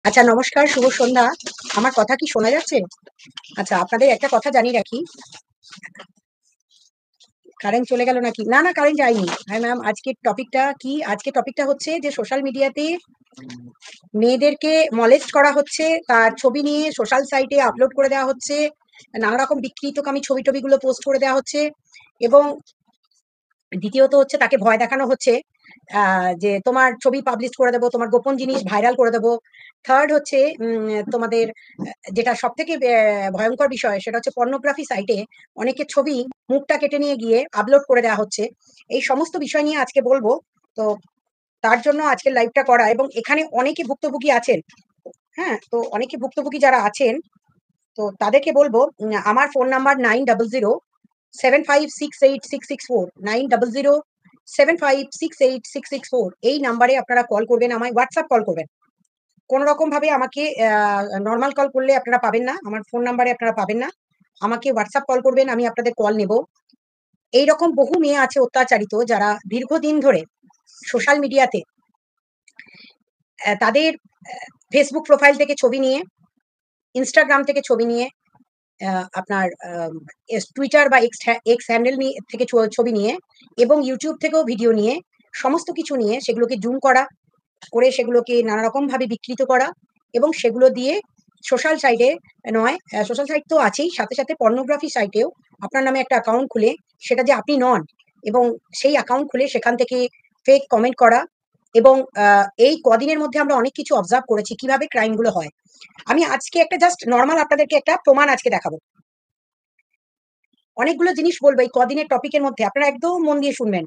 আচ্ছা, নমস্কার, শুভ সন্ধ্যা। আমার কথা কি শোনা যাচ্ছে? আচ্ছা, আপনাদের একটা কথা জানিয়ে রাখি। কারেন্ট চলে গেল নাকি? না, না, কারেন্ট যায়নি। হ্যাঁ, ম্যাম, আজকের টপিকটা কি? আজকের টপিকটা হচ্ছে যে সোশ্যাল মিডিয়াতে মেয়েদেরকে মলেস্ট করা হচ্ছে, তার ছবি নিয়ে সোশ্যাল সাইটে আপলোড করে দেওয়া হচ্ছে, নানা রকম বিকৃতকামী ছবি-টবিগুলো পোস্ট করে দেওয়া হচ্ছে এবং দ্বিতীয়ত হচ্ছে তাকে ভয় দেখানো হচ্ছে যে তোমার ছবি পাবলিশ করে দেবো, তোমার গোপন জিনিস ভাইরাল করে দেবো। থার্ড হচ্ছে তোমাদের যেটা সব থেকে ভয়ঙ্কর বিষয় সেটা হচ্ছে পর্নোগ্রাফি সাইটে অনেকের ছবি মুখটা কেটে নিয়ে গিয়ে আপলোড করে দেওয়া হচ্ছে। এই সমস্ত বিষয় নিয়ে আজকে বলবো। তো তার জন্য আজকের লাইভটা করা, এবং এখানে অনেকে ভুক্তভোগী আছেন। হ্যাঁ, তো অনেকে ভুক্তভোগী যারা আছেন, তো তাদেরকে বলবো আমার ফোন নাম্বার 9007568664, 9007568664। এই নাম্বারে আপনারা কল করবেন, আমায় হোয়াটসঅ্যাপ কল করবেন। কোন রকম ভাবে আমাকে নরমাল কল করলে আপনারা পাবেন না, আমার ফোন নাম্বারে আপনারা পাবেন না। আমাকে হোয়াটসঅ্যাপ কল করবেন, আমি আপনাদের কল নেব। এইরকম বহু মেয়ে আছে অত্যাচারিত, যারা দীর্ঘদিন ধরে সোশ্যাল মিডিয়াতে তাদের ফেসবুক প্রোফাইল থেকে ছবি নিয়ে, ইনস্টাগ্রাম থেকে ছবি নিয়ে, আপনার টুইটার বা এক্স হ্যান্ডেল নিয়ে থেকে ছবি নিয়ে, এবং ইউটিউব থেকেও ভিডিও নিয়ে, সমস্ত কিছু নিয়ে সেগুলোকে জুম করা করে সেগুলোকে নানা রকম ভাবে বিকৃত করা, এবং সেগুলো দিয়ে সোশ্যাল সাইটে নয়, সোশ্যাল সাইট তো আছেই, সাথে সাথে পর্নোগ্রাফি সাইটেও আপনার নামে একটা অ্যাকাউন্ট খুলে, সেটা যে আপনি নন, এবং সেই অ্যাকাউন্ট খুলে সেখান থেকে ফেক কমেন্ট করা। এবং এই কদিনের মধ্যে আমরা অনেক কিছু অবজার্ভ করেছি কিভাবে ক্রাইম গুলো হয়। আমি আজকে একটা জাস্ট নর্মাল আপনাদেরকে একটা প্রমাণ আজকে দেখাবো। অনেকগুলো জিনিস বলবো এই কদিনের টপিকের মধ্যে, আপনারা একদম মন দিয়ে শুনবেন।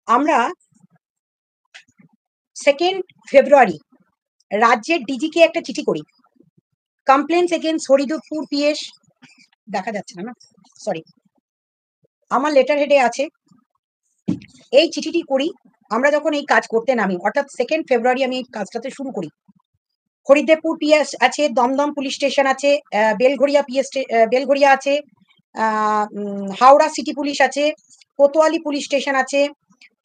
আমরা 2 ফেব্রুয়ারি রাজ্যের ডিজিকে একটা চিঠি করি, কমপ্লেন্টস এগেইনস্ট হরিদপুর পিএস। দেখা যাচ্ছে না, না, সরি, আমার লেটার হেডে আছে। এই চিঠিটি করি আমরা যখন এই কাজ করতে নামি, অর্থাৎ 2 ফেব্রুয়ারি আমি এই কাজটাতে শুরু করি। হরিদেবপুর পিএস আছে, দমদম পুলিশ স্টেশন আছে, বেলঘড়িয়া বেলঘড়িয়া আছে, হাওড়া সিটি পুলিশ আছে, কোতোয়ালি পুলিশ স্টেশন আছে,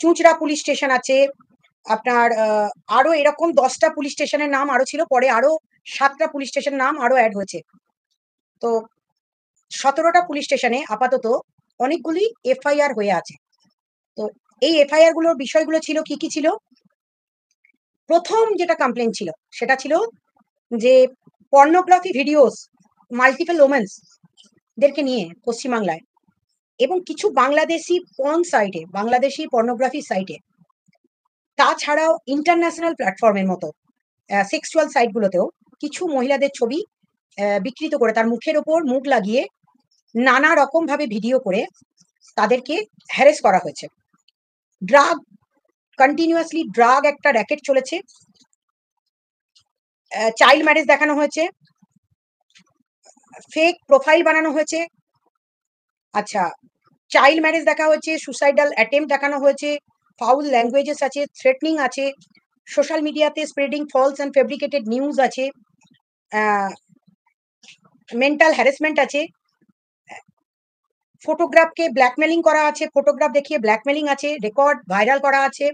চুঁচড়া পুলিশ স্টেশন আছে। আপনার আরো এরকম 10টা পুলিশ স্টেশনের নাম আরো ছিল, পরে আরো 7টা পুলিশ স্টেশনের নাম আরো অ্যাড হয়েছে। তো 17টা পুলিশ স্টেশনে আপাতত অনেকগুলি এফআইআর হয়ে আছে। তো এই এফআইআর গুলোর বিষয়গুলো ছিল কি কি ছিল? প্রথম যেটা কমপ্লেন ছিল সেটা ছিল যে পর্নোগ্রাফি ভিডিওস, মাল্টিপল ওমেন্স দেরকে নিয়ে পশ্চিমবাংলায়, এবং কিছু বাংলাদেশি পর্ন সাইটে, বাংলাদেশি পর্নোগ্রাফি সাইটে, তাছাড়াও ইন্টারন্যাশনাল প্ল্যাটফর্মের মতো সেক্সুয়াল সাইটগুলোতেও কিছু মহিলাদের ছবি বিকৃত করে তার মুখের ওপর মুখ লাগিয়ে নানা রকম ভাবে ভিডিও করে তাদেরকে হ্যারেস করা হয়েছে। ড্রাগ, কন্টিনিউয়াসলি ড্রাগ একটা র্যাকেট চলেছে। চাইল্ড ম্যারেজ দেখানো হয়েছে, ফেক প্রোফাইল বানানো হয়েছে। আচ্ছা, চাইল্ড ম্যারেজ দেখা হয়েছে, সুসাইডাল অ্যাটেম্প দেখানো হয়েছে, ফাউল ল্যাঙ্গুয়েজেস আছে, থ্রেটনিং আছে, সোশ্যাল মিডিয়াতে spreading false and fabricated news আছে, মেন্টাল হ্যারাসমেন্ট আছে, ফটোগ্রাফকে ব্ল্যাকমেলিং করা আছে, ফটোগ্রাফ দেখিয়ে ব্ল্যাকমেলিং আছে, রেকর্ড ভাইরাল করা আছে।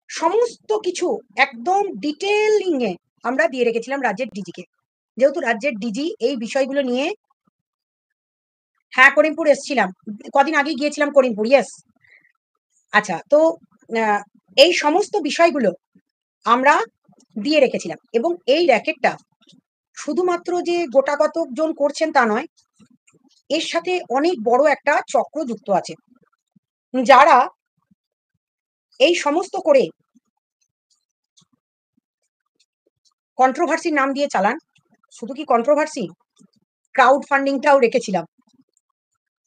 সমস্ত কিছু একদম ডিটেলিং এ আমরা দিয়ে রেখেছিলাম রাজ্যের ডিজিকে, যেহেতু রাজ্যের ডিজি এই বিষয়গুলো নিয়ে। হ্যাঁ, করিমপুর এসছিলাম, কদিন আগে গিয়েছিলাম করিমপুর, ইয়েস। আচ্ছা, তো এই সমস্ত বিষয়গুলো আমরা দিয়ে রেখেছিলাম, এবং এই র্যাকেটটা শুধুমাত্র যে গোটাকত জন করছেন তা নয়, এর সাথে অনেক বড় একটা চক্র যুক্ত আছে, যারা এই সমস্ত করে কন্ট্রোভার্সির নাম দিয়ে চালান। শুধু কি কন্ট্রোভার্সি, ক্রাউড ফান্ডিংটাও রেখেছিলাম,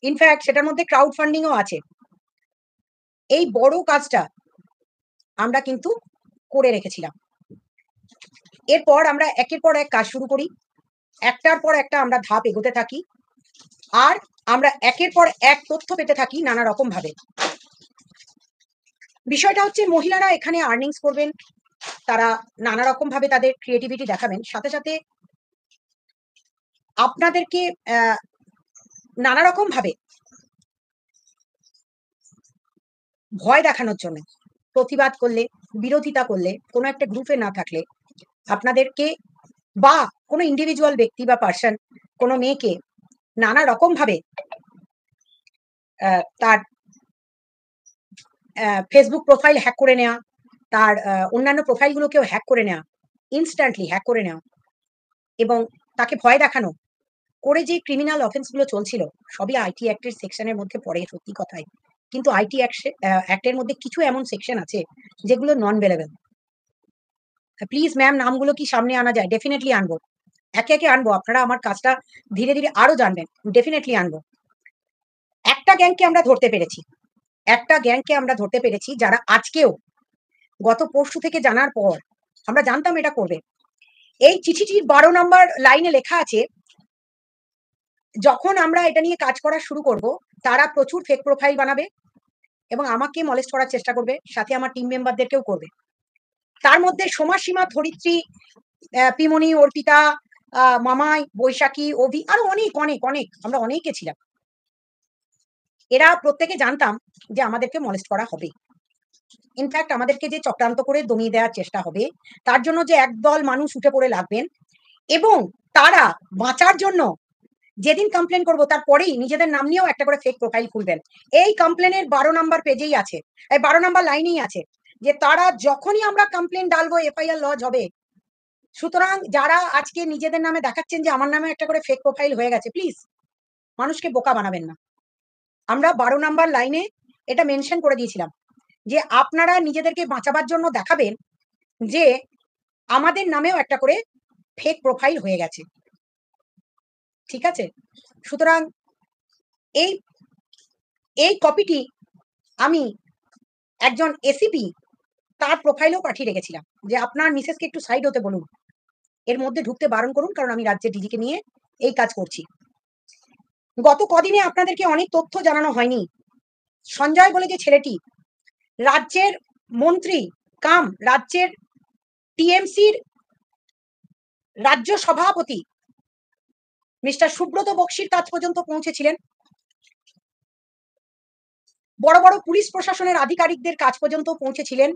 ইনফ্যাক্ট সেটার মধ্যে ক্রাউড ফান্ডিংও আছে। এই বড় কাজটা আমরা কিন্তু করে রেখেছিলাম। এরপর আমরা একের পর এক কাজ শুরু করি, একটার পর একটা আমরা ধাপ এগোতে থাকি, আর আমরা একের পর এক তথ্য পেতে থাকি নানা রকম ভাবে। বিষয়টা হচ্ছে মহিলারা এখানে আর্নিংস করবেন, তারা নানা রকম ভাবে তাদের ক্রিয়েটিভিটি দেখাবেন, সাথে সাথে আপনাদেরকে নানা রকম ভাবে ভয় দেখানোর জন্য প্রতিবাদ করলে, বিরোধিতা করলে, কোনো একটা গ্রুপে না থাকলে আপনাদেরকে বা কোনো ইন্ডিভিজুয়াল ব্যক্তি বা পার্সন কোনো মেয়েকে নানা রকম ভাবে তার ফেসবুক প্রোফাইল হ্যাক করে নেওয়া, তার অন্যান্য প্রোফাইলগুলোকেও হ্যাক করে নেওয়া, ইনস্ট্যান্টলি হ্যাক করে নেওয়া এবং তাকে ভয় দেখানো করে যে ক্রিমিনাল অফেন্স গুলো চলছিল সবই আইটি অ্যাক্টের সেকশনের মধ্যে পড়ে, সত্যি কথাই। কিন্তু আইটি অ্যাক্টের মধ্যে কিছু এমন সেকশন আছে যেগুলো নন ভেলেবল। প্লিজ ম্যাম, নামগুলো কি সামনে আনা যায়? ডেফিনেটলি আনবো, একে একে আনবো। আপনারা আমার কাজটা ধীরে ধীরে আরো জানবেন, ডেফিনেটলি আনবো। একটা গ্যাংকে আমরা ধরতে পেরেছি, একটা গ্যাংকে আমরা ধরতে পেরেছি যারা আজকেও, গত পরশু থেকে জানার পর আমরা জানতাম এটা করবে। এই চিঠিটির 12 নম্বর লাইনে লেখা আছে, যখন আমরা এটা নিয়ে কাজ করা শুরু করব তারা প্রচুর ফেক প্রোফাইল বানাবে এবং আমাকে মলেস্ট করার চেষ্টা করবে, সাথে আমার টিম মেম্বারদেরকেও করবে। তার মধ্যে সমাসীমা, ধরিত্রী, পিমনি, অর্পিতা, মামাই, বৈশাখী, অভি, আরো অনেক অনেক অনেক, আমরা অনেকে ছিলাম। এরা প্রত্যেকে জানতাম যে আমাদেরকে মলেস্ট করা হবে। ইনফ্যাক্ট আমাদেরকে যে চক্রান্ত করে দমিয়ে দেওয়ার চেষ্টা হবে, তার জন্য যে একদল মানুষ উঠে পড়ে লাগবেন এবং তারা বাঁচার জন্য যেদিন কমপ্লেন করবো তারপরেই নিজেদের নাম নিয়েও একটা করে ফেক প্রোফাইল খুলবেন। এই কমপ্লেনের 12 নম্বর পেজেই আছে, এই 12 নম্বর লাইনেই আছে যে তারা যখনই আমরা কমপ্লেন ডালবো এফআইআর লজ হবে। সুতরাং যারা আজকে নিজেদের নামে দেখাচ্ছেন যে আমার নামে একটা করে ফেক প্রোফাইল হয়ে গেছে, প্লিজ মানুষকে বোকা বানাবেন না। আমরা 12 নম্বর লাইনে এটা মেনশন করে দিয়েছিলাম যে আপনারা নিজেদেরকে বাঁচাবার জন্য দেখাবেন যে আমাদের নামেও একটা করে ফেক প্রোফাইল হয়ে গেছে, ঠিক আছে? সুতরাং এই এই কপিটি আমি একজন এসিপি তার প্রোফাইলেও পাঠিয়ে রেখেছিলাম যে আপনার মিসেসকে একটু সাইড হতে বলুন, এর মধ্যে ঢুকতে বারণ করুন, কারণ আমি রাজ্যের ডিজিকে নিয়ে এই কাজ করছি। গত কদিনে আপনাদেরকে অনেক তথ্য জানানো হয়নি। সঞ্জয় বলে যে ছেলেটি, রাজ্যের মন্ত্রী কাম রাজ্যের টিএমসির রাজ্য সভাপতি মিস্টার সুব্রত বক্সির কাজ পর্যন্ত পৌঁছেছিলেন, বড় বড় পুলিশ প্রশাসনের আধিকারিকদের কাজ পর্যন্ত পৌঁছেছিলেন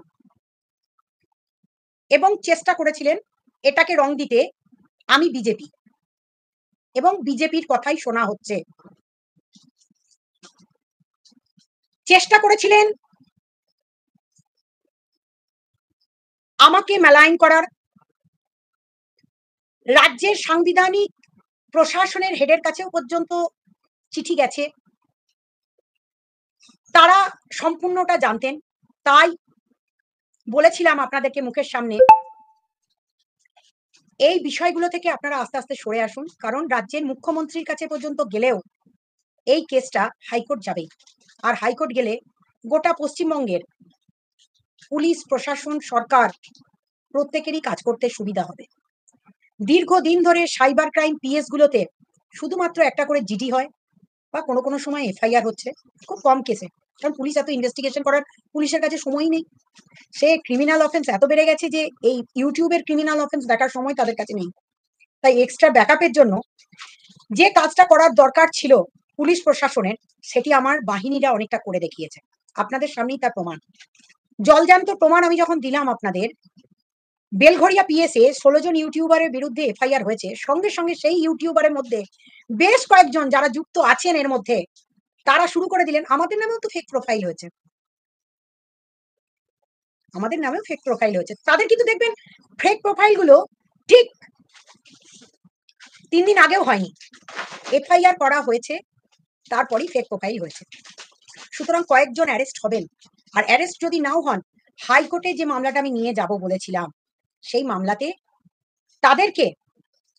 এবং চেষ্টা করেছিলেন এটাকে রং দিতে আমি বিজেপি, এবং বিজেপির কথাই শোনা হচ্ছে। চেষ্টা করেছিলেন আমাকে মেলাইন করার। রাজ্যের সাংবিধানিক প্রশাসনের হেডের কাছেও পর্যন্ত চিঠি গেছে, তারা সম্পূর্ণটা জানতেন। তাই বলেছিলাম আপনাদেরকে মুখের সামনে, এই বিষয়গুলো থেকে আপনারা আস্তে আস্তে সরে আসুন, কারণ রাজ্যের মুখ্যমন্ত্রীর কাছে পর্যন্ত গেলেও এই কেসটা হাইকোর্ট যাবে, আর হাইকোর্ট গেলে গোটা পশ্চিমবঙ্গের পুলিশ প্রশাসন সরকার প্রত্যেকেরই কাজ করতে সুবিধা হবে। দীর্ঘদিন ধরে সাইবার ক্রাইম পিএস গুলোতে শুধুমাত্র একটা করে জিডি হয় বা কোনো কোনো সময় এফআইআর হচ্ছে, খুব কম কেসে, কারণ পুলিশ এত ইনভেস্টিগেশন করার পুলিশের কাছে সময়ই নেই। সে ক্রিমিনাল অফেন্স এত বেড়ে গেছে যে এই ইউটিউবের ক্রিমিনাল অফেন্স দেখার সময় তাদের কাছে নেই। তাই এক্সট্রা ব্যাকআপের জন্য যে কাজটা করার দরকার ছিল পুলিশ প্রশাসনের, সেটি আমার বাহিনীরা অনেকটা করে দেখিয়েছে। আপনাদের সামনেই তার প্রমাণ, জলজান্ত প্রমাণ আমি যখন দিলাম আপনাদের। বেলঘরিয়া পিএসএ 16 জন ইউটিউবারের বিরুদ্ধে এফআইআর হয়েছে, সঙ্গে সঙ্গে সেই ইউটিউবারের মধ্যে বেশ কয়েকজন যারা যুক্ত আছেন এর মধ্যে, তারা শুরু করে দিলেন আমাদের নামেও তো ফেক প্রোফাইল হয়েছে, আমাদের নামেও ফেক প্রোফাইল হয়েছে। তাদের কিন্তু দেখবেন ফেক প্রোফাইল গুলো ঠিক 3 দিন আগেও হয়নি, এফআইআর করা হয়েছে তারপরই ফেক প্রোফাইল হয়েছে। সুতরাং কয়েকজন অ্যারেস্ট হবেন, আর অ্যারেস্ট যদি নাও হন, হাইকোর্টে যে মামলাটা আমি নিয়ে যাব বলেছিলাম সেই মামলাতে তাদেরকে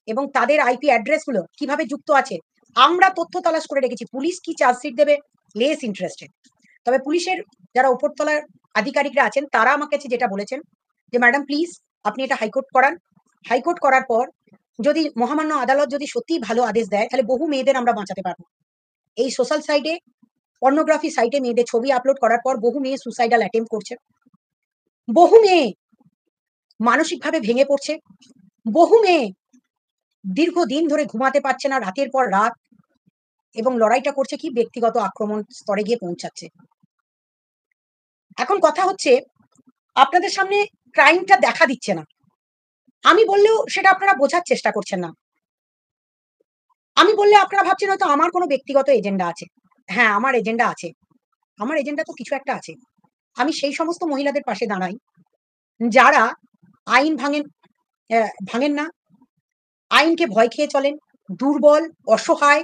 এবং তাদের আইপি অ্যাড্রেস গুলো কিভাবে যুক্ত আছে আমরা তথ্য তালাশ করে রেখেছি। পুলিশ কি চার্জশিট দেবে, লেস ইন্টারেস্টেড। তবে পুলিশের যারা উপরতলার আধিকারিকরা আছেন তারা আমার কাছে যেটা বলেছেন যে ম্যাডাম প্লিজ আপনি এটা হাইকোর্ট করান, হাইকোর্ট করার পর যদি মহামান্য আদালত যদি সত্যি ভালো আদেশ দেয় তাহলে বহু মেয়েদের আমরা বাঁচাতে পারবো। এই সোশ্যাল সাইটে, পর্নোগ্রাফি সাইটে মেয়েদের ছবি আপলোড করার পর বহু মেয়ে সুসাইডাল অ্যাটেম্প করছে, বহু মেয়ে মানসিকভাবে ভেঙে পড়ছে, বহু মেয়ে দীর্ঘদিন ধরে ঘুমাতে পারছে না রাতের পর রাত, এবং লড়াইটা করছে কি ব্যক্তিগত আক্রমণ স্তরে গিয়ে পৌঁছাচ্ছে। এখন কথা হচ্ছে আপনাদের সামনে ক্রাইমটা দেখা দিচ্ছে না। আমি বললেও সেটা আপনারা বোঝার চেষ্টা করছেন না। আমি বললে আপনারা ভাবছেন হয়তো আমার কোনো ব্যক্তিগত এজেন্ডা আছে। হ্যাঁ, আমার এজেন্ডা আছে। আমার এজেন্ডা তো কিছু একটা আছে। আমি সেই সমস্ত মহিলাদের পাশে দাঁড়াই যারা আইন ভাঙেন না, আইনকে ভয় খেয়ে চলেন, দুর্বল, অসহায়,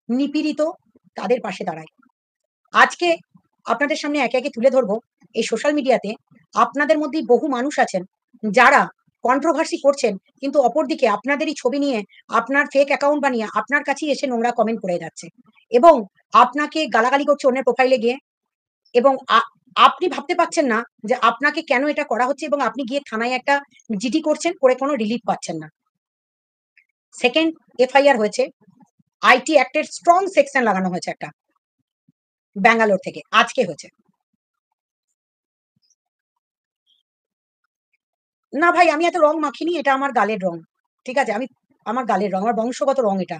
নিপীড়িত তাদের পাশে দাঁড়াই। আজকে আপনাদের সামনে একে, একে তুলে ধরবো এই সোশ্যাল মিডিয়াতে আপনাদের মধ্যেই বহু মানুষ আছেন যারা কন্ট্রোভার্সি করছেন কিন্তু অপরদিকে আপনাদেরই ছবি নিয়ে আপনার ফেক অ্যাকাউন্ট বানিয়ে আপনার কাছেই এসে নোংরা কমেন্ট করে যাচ্ছে এবং আপনাকে গালাগালি করছে অন্যের প্রোফাইলে গিয়ে এবং আপনি ভাবতে পারছেন না যে আপনাকে কেন এটা করা হচ্ছে এবং আপনি গিয়ে থানায় একটা জিডি করছেন, করে কোনো রিলিফ পাচ্ছেন না। সেকেন্ড এফআইআর হয়েছে, আইটি অ্যাক্টের স্ট্রং সেকশন লাগানো হয়েছে একটা, ব্যাঙ্গালোর থেকে আজকে হয়েছে। না ভাই, আমি এত রং মাখিনি, এটা আমার গালের রং। ঠিক আছে, আমার গালের রং, আমার বংশগত রং এটা।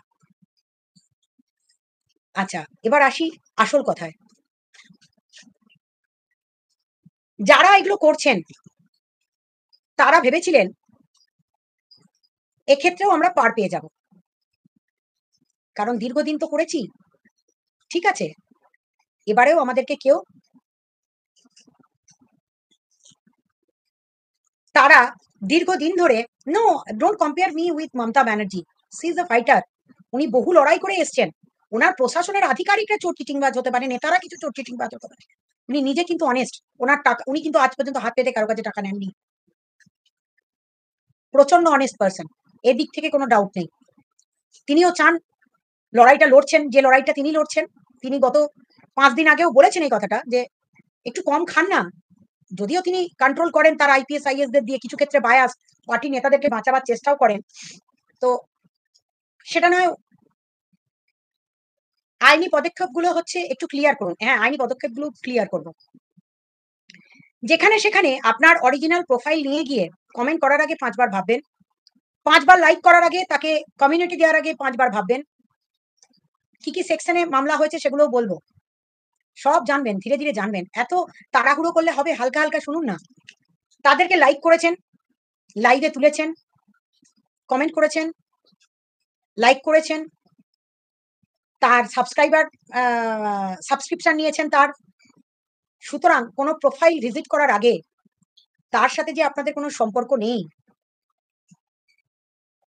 আচ্ছা, এবার আসি আসল কথায়। যারা এগুলো করছেন তারা ভেবেছিলেন এক্ষেত্রেও আমরা পার পেয়ে যাব, কারণ দীর্ঘদিন তো করেছি। ঠিক আছে, এবারেও আমাদেরকে কেউ, তারা দীর্ঘদিন ধরে, no, don't compare me with Mamata Banerjee, she is a fighter. উনি বহু লড়াই করে এসছেন। ওনার প্রশাসনের আধিকারিকরা চোর চিটিংবাজ হতে পারে, নেতারা কিছু চোর চিটিংবাজ হতে পারে, উনি নিজে কিন্তু অনেস্ট। ওনার টাকা উনি কিন্তু আজ পর্যন্ত হাত পেতে কারো কাছে টাকা নেননি। প্রচন্ড অনেস্ট পার্সন, এদিক থেকে কোনো ডাউট নেই। তিনিও চান, লড়াইটা লড়ছেন, যে লড়াইটা তিনি লড়ছেন, তিনি গত 5 দিন আগেও বলেছেন এই কথাটা যে একটু কম খান না। যদিও তিনি কন্ট্রোল করেন তার আইপিএস আইএস দের দিয়ে, কিছু ক্ষেত্রে বায়াস পার্টি নেতাদেরকে বাঁচাবার চেষ্টাও করেন, তো সেটা নয়। আইনি পদক্ষেপগুলো হচ্ছে একটু ক্লিয়ার করুন। হ্যাঁ, আইনি পদক্ষেপগুলো ক্লিয়ার করব। যেখানে সেখানে আপনার অরিজিনাল প্রোফাইল নিয়ে গিয়ে কমেন্ট করার আগে 5 বার ভাববেন, 5 বার লাইক করার আগে, তাকে কমিউনিটি দেওয়ার আগে 5 বার ভাববেন। কি কি সেকশনে মামলা হয়েছে সেগুলোও বলবো, সব জানবেন, ধীরে ধীরে জানবেন। এত তাড়াহুড়ো করলে হবে? হালকা হালকা শুনুন না। তাদেরকে লাইক করেছেন, লাইভে তুলেছেন, কমেন্ট করেছেন, লাইক করেছেন, তার সাবস্ক্রিপশন নিয়েছেন তার। সুতরাং কোনো প্রোফাইল ভিজিট করার আগে তার সাথে যে আপনাদের কোনো সম্পর্ক নেই।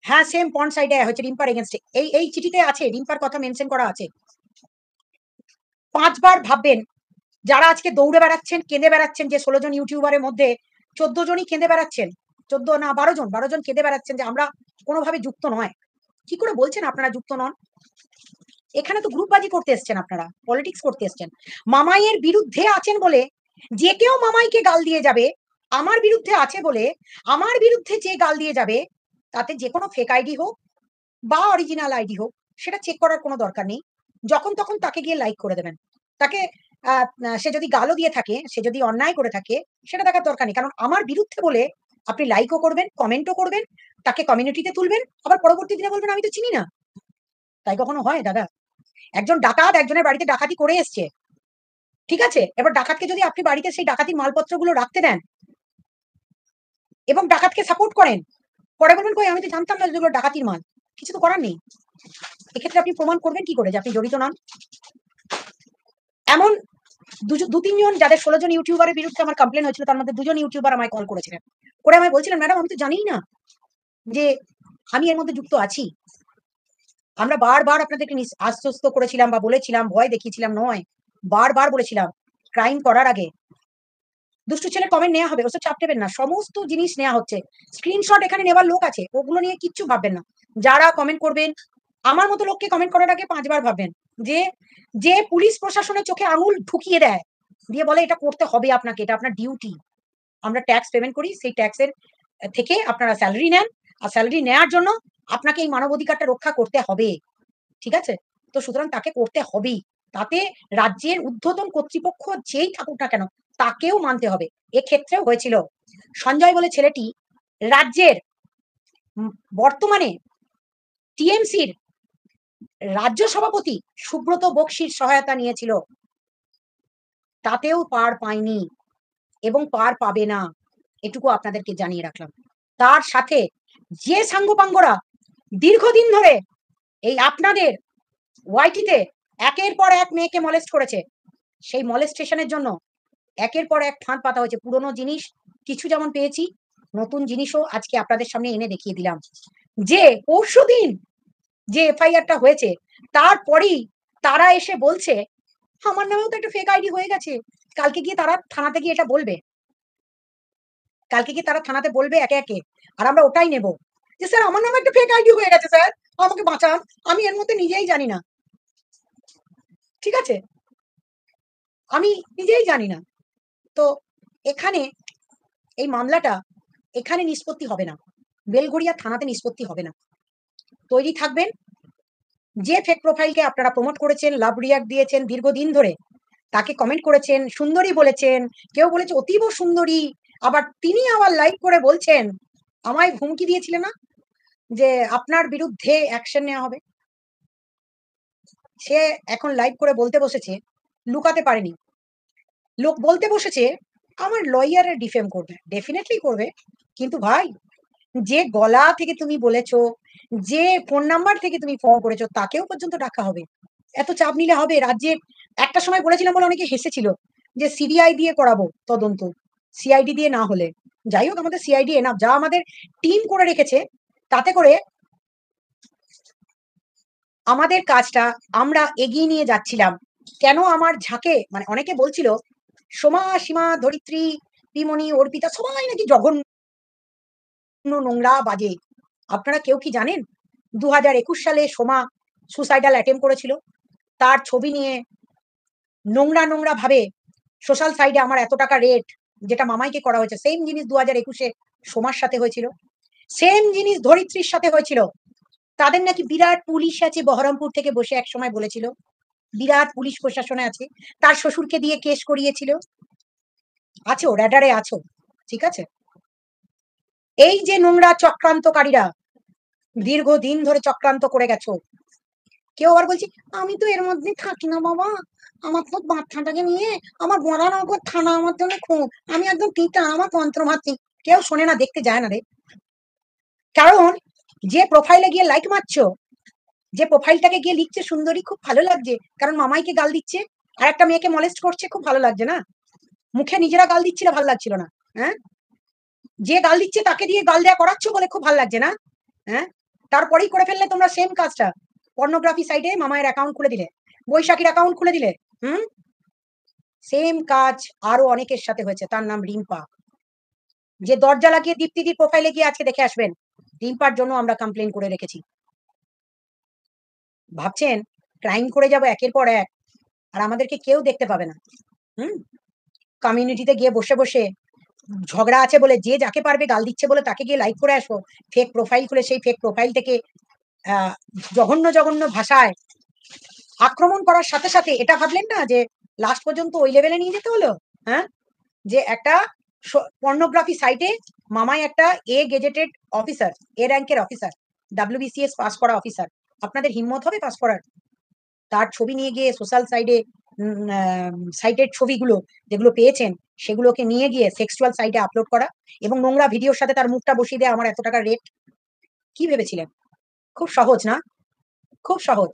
হ্যাঁ, সেম পন্ড সাইডে হচ্ছে রিম্পার এগেনস্টে, এই চিঠিতে আছে, রিম্পার কথা মেনশন করা আছে। 5 বার ভাববেন। যারা আজকে দৌড়ে বেড়াচ্ছেন, কেঁদে বেড়াচ্ছেন, যে 16 জন ইউটিউবারের মধ্যে 14 জনই কেঁদে বেড়াচ্ছেন, 14 না 12 জন কেঁদে বেড়াচ্ছেন যে আমরা কোনোভাবে যুক্ত নয়। কি করে বলছেন আপনারা যুক্ত নন? এখানে তো গ্রুপবাজি করতে এসছেন, আপনারা পলিটিক্স করতে এসছেন। মামাইয়ের বিরুদ্ধে আছেন বলে যে কেউ মামাইকে গাল দিয়ে যাবে, আমার বিরুদ্ধে আছে বলে আমার বিরুদ্ধে যে গাল দিয়ে যাবে, তাতে যে কোনো ফেক আইডি হোক বা অরিজিনাল আইডি হোক, সেটা চেক করার কোনো দরকার নেই। যখন তখন তাকে গিয়ে লাইক করে দেবেন। তাকে সে যদি গালও দিয়ে থাকে, সে যদি অন্যায় করে থাকে, সেটা দেখার দরকার নেই। কারণ আমার বিরুদ্ধে বলে আপনি লাইকও করবেন, কমেন্টও করবেন, তাকে কমিউনিটিতে তুলবেন, আবার পরবর্তী দিনে বলবেন আমি তো চিনি না। তাই কখনো হয় দাদা? একজন ডাকাত একজনের বাড়িতে ডাকাতি করে এসছে, ঠিক আছে? এবার ডাকাতকে যদি আপনি বাড়িতে সেই ডাকাতির মালপত্রগুলো রাখতে দেন এবং ডাকাতকে সাপোর্ট করেন, পরে বলবেন কই আমি তো জানতাম না যেগুলো ডাকাতির মাল। কিছু তো করার নেই। এক্ষেত্রে আপনি প্রমাণ করবেন কি করে যে আপনি জড়িত নন? এমন 2-3 জন, যাদের 16 জন ইউটিউবারের বিরুদ্ধে আমার কমপ্লেন হয়েছিল, তার মধ্যে 2 জন ইউটিউবার আমায় কল করেছিলেন। করে আমায় বলছিলেন, ম্যাডাম আমি তো জানিই না যে আমি এর মধ্যে যুক্ত আছি। আমরা বারবার আপনাদেরকে আশ্বস্ত করেছিলাম বা বলেছিলাম, ভয় দেখিয়েছিলাম নয়, বারবার বলেছিলাম ক্রাইম করার আগে দুষ্টু ছেলের কমেন্ট নেওয়া হবে, ওসব চাপ দেবেন না, সমস্ত জিনিস নেওয়া হচ্ছে। স্ক্রিনশট এখানে নেওয়ার লোক আছে, ওগুলো নিয়ে কিচ্ছু ভাববেন না। যারা কমেন্ট করবেন, আমার মতো লোককে কমেন্ট করার আগে 5 বার ভাববেন। যে যে পুলিশ প্রশাসনের চোখে আঙুল ঢুকিয়ে দেয়, দিয়ে বলে এটা করতে হবে আপনাকে, এটা আপনার ডিউটি। আমরা ট্যাক্স পেমেন্ট করি, সেই ট্যাক্সের থেকে আপনারা স্যালারি নেন, আর স্যালারি নেওয়ার জন্য আপনাকে এই মানবাধিকারটা রক্ষা করতে হবে। ঠিক আছে? তো সুতরাং তাকে করতে হবেই। তাতে রাজ্যের ঊর্ধ্বতন কর্তৃপক্ষ যেই থাকুক না কেন, তাকেও মানতে হবে। এক্ষেত্রেও হয়েছিল। সঞ্জয় বলে ছেলেটি রাজ্যের বর্তমানে টিএমসির রাজ্য সভাপতি সুব্রত বক্সির সহায়তা নিয়েছিল, তাতেও পার পায়নি এবং পার পাবে না, এটুকু আপনাদেরকে জানিয়ে রাখলাম। তার সাথে যে সাঙ্গপাঙ্গরা দীর্ঘদিন ধরে এই আপনাদের ওয়াইটিতে একের পর এক মেয়েকে মলেস্ট করেছে, সেই মলেস্টেশনের জন্য একের পর এক ফাঁদ পাতা হয়েছে। পুরনো জিনিস কিছু যেমন পেয়েছি, নতুন জিনিসও আজকে আপনাদের সামনে এনে দেখিয়ে দিলাম। যে পরশুদিন যে এফআইআরটা হয়েছে, তারপরেই তারা এসে বলছে আমার নামেও তো একটা ফেক আইডি হয়ে গেছে। কালকে গিয়ে তারা থানাতে গিয়ে এটা বলবে, কালকে গিয়ে তারা থানাতে বলবে একে একে, আর আমরা ওটাই নেব যে স্যার আমার নামে একটা ফেক আইডি হয়ে গেছে, স্যার আমাকে বাঁচান, আমি এর মধ্যে নিজেই জানি না। ঠিক আছে, আমি নিজেই জানি না। তো এখানে এই মামলাটা এখানে নিষ্পত্তি হবে না, বেলঘড়িয়া থানাতে নিষ্পত্তি হবে না। তৈরি থাকবেন। যে ফেক প্রোফাইলকে আপনারা প্রমোট করেছেন, লাভ রিয়াক্ট দিয়েছেন দীর্ঘদিন ধরে, তাকে কমেন্ট করেছেন, সুন্দরী বলেছেন, কেউ বলেছে অতীব সুন্দরী, আবার তিনি আবার লাইভ করে বলছেন, আমায় হুমকি দিয়েছিলেন না যে আপনার বিরুদ্ধে অ্যাকশন নেওয়া হবে। সে এখন লাইভ করে বলতে বসেছে, লুকাতে পারেনি, লোক বলতে বসেছে আমার লয়ারের ডিফেম করবে। ডেফিনেটলি করবে, কিন্তু ভাই যে গলা থেকে তুমি বলেছো, যে ফোন নাম্বার থেকে তুমি ফোন করেছো, তাকেও পর্যন্ত ডাকা হবে। এত চাপ নিলে হবে? রাজ্যে একটা সময় বলেছিলাম বলে অনেকে হেসেছিল যে সিবিআই দিয়ে করাবো তদন্ত, সিআইডি দিয়ে না হলে। যাই হোক, আমাদের সিআইডি এনাফ, যা আমাদের টিম করে রেখেছে তাতে করে আমাদের কাজটা আমরা এগিয়ে নিয়ে যাচ্ছিলাম। কেন আমার ঝাঁকে মানে অনেকে বলছিল সোমা, সীমা, ধরিত্রী, পিমনি, অর্পিতা সবাই নাকি জঘন্য, নোংরা, বাজে। আপনারা কেউ কি জানেন 2021 সালে সোমা সুসাইডাল অ্যাটেম্প করেছিল? তার ছবি নিয়ে নোংরা নোংরা ভাবে সোশ্যাল সাইডে আমার এত টাকা রেট, যেটা মামাইকে করা হয়েছে, সেম জিনিস 2021-এ সোমার সাথে হয়েছিল, সেম জিনিস ধরিত্রীর সাথে হয়েছিল। তাদের নাকি বিরাট পুলিশ আছে, বহরমপুর থেকে বসে এক সময় বলেছিল বিরাট পুলিশ প্রশাসনে আছে, তার শ্বশুরকে দিয়ে কেস করিয়েছিল। আছো, র্যাডারে আছো, ঠিক আছে। এই যে নোংরা চক্রান্তকারীরা দীর্ঘদিন ধরে চক্রান্ত করে গেছো। কেউ আবার বলছি আমি তো এর মধ্যে থাকি না বাবা, আমার তো বাচ্চাটাকে নিয়ে আমার বড়ানগর থানা আমার জন্য খুব, আমি একদম টিটা, আমার কন্ত্রমাত্রি। কেউ শোনে না, দেখতে যায় না রে। কারণ যে প্রোফাইলে গিয়ে লাইক মারছো, যে প্রোফাইলটাকে গিয়ে লিখছে সুন্দরী, খুব ভালো লাগছে, কারণ মামাইকে গাল দিচ্ছে আর একটা মেয়েকে মলেস্ট করছে, খুব ভালো লাগছে না? মুখে নিজেরা গাল দিচ্ছিল, ভালো লাগছিল না? হ্যাঁ, যে গাল দিচ্ছে তাকে দিয়ে গাল দেয়া করাচ্ছ বলে খুব ভালো লাগছে না? হ্যাঁ, তারপরেই করে ফেললে তোমরা সেম কাজটা, পর্নোগ্রাফি সাইটে মামায়ের অ্যাকাউন্ট খুলে দিলে, বৈশাখীর অ্যাকাউন্ট খুলে দিলে। হুম, সেম কাজ আরো অনেকের সাথে হয়েছে। তার নাম রিম্পা, যে দরজা লাগিয়ে দীপ্তিদির প্রোফাইলে গিয়ে আজকে দেখে আসবেন, রিম্পার জন্য আমরা কমপ্লেন করে রেখেছি। ভাবছেন ক্রাইম করে যাব একের পর এক, আর আমাদেরকে কেউ দেখতে পাবে না? হুম, কমিউনিটিতে গিয়ে বসে বসে ঝগড়া আছে বলে যে যাকে পারবে গাল দিচ্ছে বলে তাকে গিয়ে লাইক করে আসবো, ফেক প্রোফাইল খুলে সেই ফেক প্রোফাইল থেকে আহ জঘন্য জঘন্য ভাষায় আক্রমণ করার সাথে সাথে এটা ভাবলেন না যে লাস্ট পর্যন্ত ওই লেভেলে নিয়ে যেতে হলো? হ্যাঁ, যে একটা পর্নোগ্রাফি সাইটে মামাই একটা এ গেজেটেড অফিসার, এ র্যাঙ্কের অফিসার, ডাব্লিউবিসিএস পাস করা অফিসার, আপনাদের হিম্মত হবে পাস করার? তার ছবি নিয়ে গিয়ে সোশ্যাল সাইডে সাইটের ছবিগুলো যেগুলো পেয়েছেন সেগুলোকে নিয়ে গিয়ে সেক্সুয়াল সাইটে আপলোড করা এবং নোংরা ভিডিওর সাথে তার মুখটা বসিয়ে দেয় আমার এত টাকা রেট। কি ভেবেছিলেন? খুব সহজ না? খুব সহজ।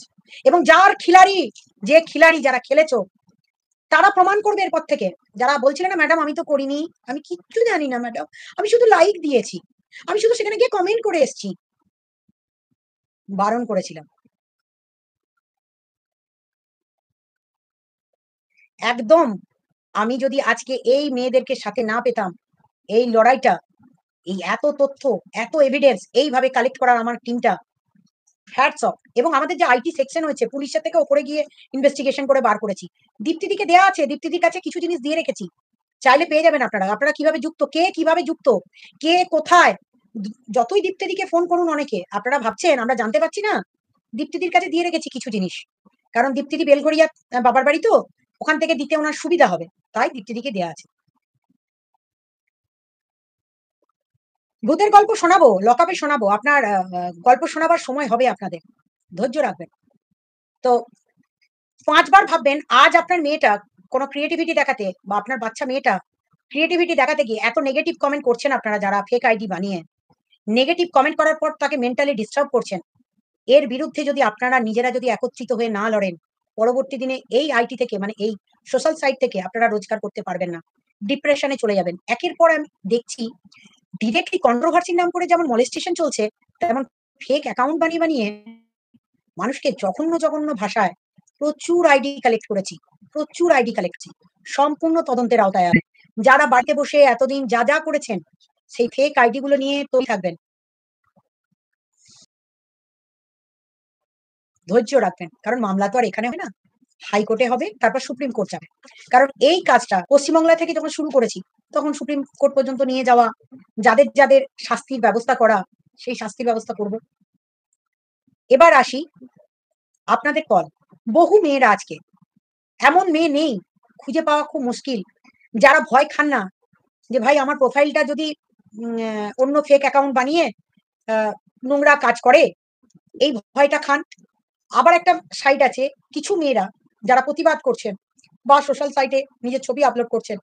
এবং যার খিলাড়ি, যে খিলাড়ি যারা খেলেছো, তারা প্রমাণ করবে এরপর থেকে। যারা বলছিলেন না ম্যাডাম আমি তো করিনি, আমি কিচ্ছু জানি না ম্যাডাম, আমি শুধু লাইক দিয়েছি, আমি শুধু সেখানে গিয়ে কমেন্ট করে এসেছি, বারণ করেছিলাম। একদম। আমি যদি আজকে এই মেয়েদেরকে সাথে না পেতাম, এই লড়াইটা, এই এত তথ্য, এত এভিডেন্স এইভাবে কালেক্ট করার আমার টিমটা, হ্যাটস অফ। এবং আমাদের যে আইটি সেকশন হয়েছে, পুলিশের থেকে ওপরে গিয়ে ইনভেস্টিগেশন করে বার করেছি। দীপ্তিদিকে দেয়া আছে, দীপ্তিদির কাছে কিছু জিনিস দিয়ে রেখেছি, চাইলে পেয়ে যাবেন আপনারা। আপনারা কিভাবে যুক্ত, কে কিভাবে যুক্ত, কে কোথায়, যতই দীপ্তিদিকে ফোন করুন অনেকে, আপনারা ভাবছেন আমরা জানতে পারছি না? দীপ্তিদির কাছে দিয়ে রেখেছি কিছু জিনিস, কারণ দীপ্তিদি বেলগড়িয়া বাবার বাড়ি তো, ওখান থেকে দিতে ওনার সুবিধা হবে, তাই দীপ্তিদিকে দেয়া আছে। ভূতের গল্প শোনাবো, লকআপে শোনাবো, আপনার গল্প শোনাবার সময় হবে আপনাদের, ধৈর্য রাখবেন। তো 5 বার ভাববেন আজ আপনার মেয়েটা কোনো ক্রিয়েটিভিটি দেখাতে বা আপনার বাচ্চা মেয়েটা ক্রিয়েটিভিটি দেখাতে গিয়ে এত নেগেটিভ কমেন্ট করছেন আপনারা যারা ফেক আইডি বানিয়ে নেগেটিভ কমেন্ট করার পর তাকে মেন্টালি ডিস্টার্ব করছেন। এর বিরুদ্ধে যদি আপনারা নিজেরা যদি একত্রিত হয়ে না লড়েন, পরবর্তী দিনে এই আইটি থেকে মানে এই সোশ্যাল সাইট থেকে আপনারা রোজগার করতে পারবেন না। ডিপ্রেশনে চলে যাবেন। একের পর আমি দেখছি ডিরেক্টলি কন্ট্রোভার্সির নাম করে যেমন মলেস্টেশন চলছে, তেমন ফেক অ্যাকাউন্ট বানিয়ে বানিয়ে মানুষকে জঘন্য জঘন্য ভাষায় প্রচুর আইডি কালেক্ট করেছি, প্রচুর আইডি কালেক্টছি। সম্পূর্ণ তদন্তের আওতায় আছে। যারা বাড়িতে বসে এতদিন যা যা করেছেন সেই ফেক আইডি গুলো নিয়ে তৈরি থাকবেন, ধৈর্য রাখবেন, কারণ মামলা তো আর এখানে হয় না, হাইকোর্টে হবে, তারপর সুপ্রিম কোর্ট যাবে। কারণ এই কাজটা পশ্চিমবাংলা থেকে যখন শুরু করেছি তখন সুপ্রিম কোর্ট পর্যন্ত নিয়ে যাওয়া, যাদের যাদের শাস্তির ব্যবস্থা করা সেই শাস্তির ব্যবস্থা করব। এবার আসি আপনাদের কল। বহু মেয়েরা আজকে, এমন মেয়ে নেই, খুঁজে পাওয়া খুব মুশকিল, যারা ভয় খান না যে ভাই আমার প্রোফাইলটা যদি অন্য ফেক অ্যাকাউন্ট বানিয়ে নোংরা কাজ করে, এই ভয়টা খান। আবার একটা সাইট আছে কিছু মেয়েরা যারা প্রতিবাদ করছেন বা সোশ্যাল সাইটে নিজের ছবি আপলোড করছেন,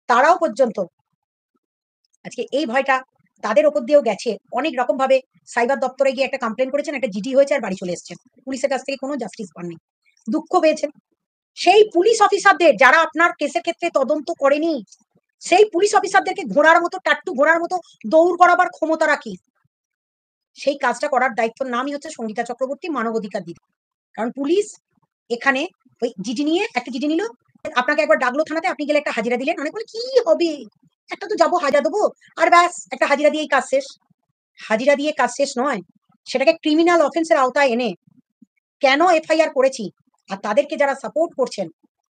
তারাও পর্যন্ত আজকে এই ভয়টা তাদের ওপর দিয়েও গেছে। অনেক রকম ভাবে সাইবার দপ্তরে গিয়ে একটা কমপ্লেন করেছেন, একটা জিডি হয়েছে আর বাড়ি চলে এসেছেন, পুলিশের কাছ থেকে কোনো জাস্টিস পাননি, দুঃখ পেয়েছেন। সেই পুলিশ অফিসারদের যারা আপনার কেসের ক্ষেত্রে তদন্ত করেনি, সেই পুলিশ অফিসারদেরকে ঘোড়ার মতো টাট্টু ঘোড়ার মতো দৌড় করাবার ক্ষমতা রাখি, সেই কাজটা করার দায়িত্ব নামই হচ্ছে সঙ্গীতা চক্রবর্তী, মানবাধিকার দিদি। কারণ পুলিশ এখানে ওই জিডি নিয়ে একটা জিডি নিল, আপনাকে একবার ডাকলো থানাতে, আপনি গেলে একটা হাজিরা দিলেন, অনেক বলে কি হবে, একটা তো যাবো হাজিরা দেবো আর ব্যাস, একটা হাজিরা দিয়েই কাজ শেষ। হাজিরা দিয়ে কাজ শেষ নয়, সেটাকে ক্রিমিনাল অফেন্সের আওতায় এনে কেন এফআইআর করেছি, আর তাদেরকে যারা সাপোর্ট করছেন,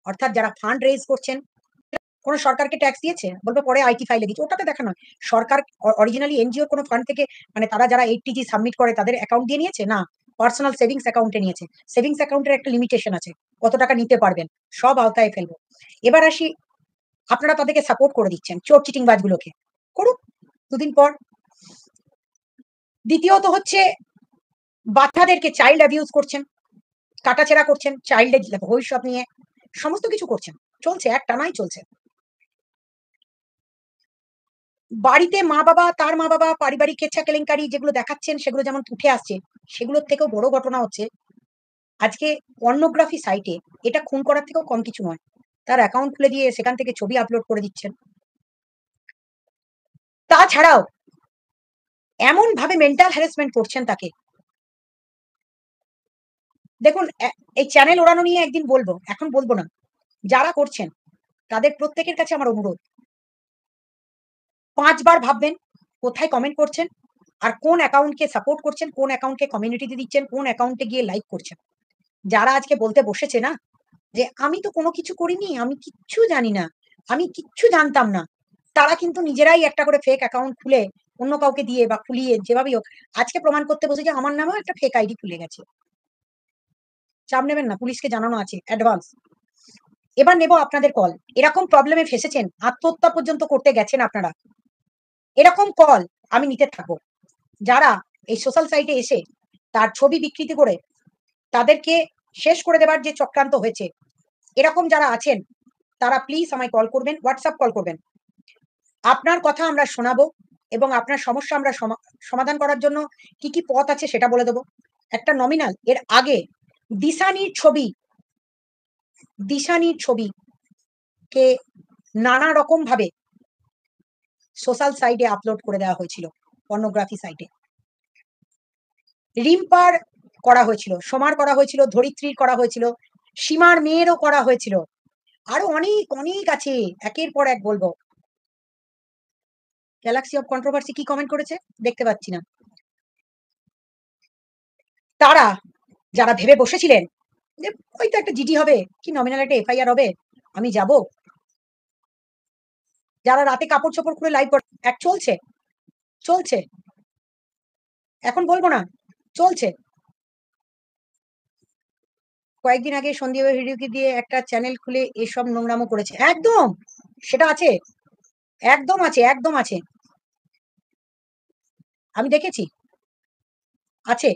অর্থাৎ যারা ফান্ড রেজ করছেন, কোন সরকারকে ট্যাক্স দিয়েছে বলবে পরে আইটি ফাইলে দিচ্ছে, ওটাতে দেখা নয়। সরকার অরিজিনালি এনজিওর কোনো ফান্ড থেকে মানে তারা যারা 8TG সাবমিট করে তাদের অ্যাকাউন্ট দিয়ে নিয়েছে না, পার্সোনাল সেভিংস অ্যাকাউন্টে নিয়েছে। সেভিংস অ্যাকাউন্টের একটা লিমিটেশন আছে, কত টাকা নিতে পারবেন, সব আওতায় ফেলবো। এবার আসি, আপনারা তাদেরকে সাপোর্ট করে দিচ্ছেন চোর চিটিং বাজগুলোকে, করুক দুদিন পর। দ্বিতীয়ত হচ্ছে বাচ্চাদেরকে চাইল্ড অ্যাবিউজ করছেন, কাটাছেড়া করছেন, চাইল্ডের ভবিষ্যৎ নিয়ে সমস্ত কিছু করছেন, চলছে, এক টানাই চলছে। বাড়িতে মা বাবা, তার মা বাবা, পারিবারিক কেচ্ছা কেলেঙ্কারি যেগুলো দেখাচ্ছেন সেগুলো যেমন উঠে আসছে, সেগুলোর থেকেও বড় ঘটনা হচ্ছে আজকে পর্নোগ্রাফি সাইটে, এটা খুন করার থেকেও কম কিছু নয়, তার অ্যাকাউন্ট খুলে দিয়ে সেখান থেকে ছবি আপলোড করে দিচ্ছেন। তাছাড়াও এমন ভাবে মেন্টাল হ্যারাসমেন্ট করছেন তাকে। দেখুন, এই চ্যানেল ওড়ানো নিয়ে একদিন বলবো, এখন বলবো না। যারা করছেন তাদের প্রত্যেকের কাছে আমার অনুরোধ, 5 বার ভাববেন কোথায় কমেন্ট করছেন, আর কোন অ্যাকাউন্টকে সাপোর্ট করছেন, কোন অ্যাকাউন্টকে কমিউনিটিতে দিচ্ছেন, কোন অ্যাকাউন্টে গিয়ে লাইক করছেন। যারা আজকে বলতে বসেছে না যে আমি তো কোনো কিছু করিনি, আমি কিচ্ছু জানি না, আমি কিচ্ছু জানতাম না, তারা কিন্তু নিজেরাই একটা করে ফেক অ্যাকাউন্ট খুলে অন্য কাউকে দিয়ে বা খুলিয়ে যেভাবেই হোক আজকে প্রমাণ করতে বসে যে আমার নামেও একটা ফেক আইডি খুলে গেছে। চাপ নেবেন না, পুলিশকে জানানো আছে অ্যাডভান্স। এবার নেব আপনাদের কল। এরকম প্রবলেমে ফেসেছেন, আত্মহত্যা পর্যন্ত করতে গেছেন আপনারা, এরকম কল আমি নিতে থাকবো। যারা এই সোশ্যাল সাইটে এসে তার ছবি বিকৃতি করে তাদেরকে শেষ করে দেবার যে চক্রান্ত হয়েছে, এরকম যারা আছেন তারা প্লিজ আমায় কল করবেন, হোয়াটসঅ্যাপ কল করবেন। আপনার কথা আমরা শোনাবো এবং আপনার সমস্যা আমরা সমাধান করার জন্য কি কি পথ আছে সেটা বলে দেবো। একটা নমিনাল এর আগে দিশানির ছবি, দিশানির ছবি কে নানা রকম ভাবে সোশ্যাল সাইটে আপলোড করে দেওয়া হয়েছিল, পর্নোগ্রাফি সাইটে। রিম্পার করা হয়েছিল, সোমার করা হয়েছিল, ধরিত্রীর করা হয়েছিল, সীমার মেয়েরও করা হয়েছিল, আরো অনেক অনেক আছে, একের পর এক বলবো। গ্যালাক্সি অফ কন্ট্রোভার্সি কি কমেন্ট করেছে দেখতে পাচ্ছি না। তারা যারা ভেবে বসেছিলেন যে হয়তো একটা জিডি হবে কি নমিনাল একটা এফআইআর হবে, আমি যাব, যারা রাতে কাপড় চোপড় খুলে লাইভ এক চলছে, চলছে, এখন বলবো না, চলছে। কয়েকদিন আগে সন্দীপ ভিডিওকে দিয়ে একটা চ্যানেল খুলে এসব নোংরামো করেছে, একদম সেটা আছে, একদম আছে, একদম আছে, আমি দেখেছি, আছে।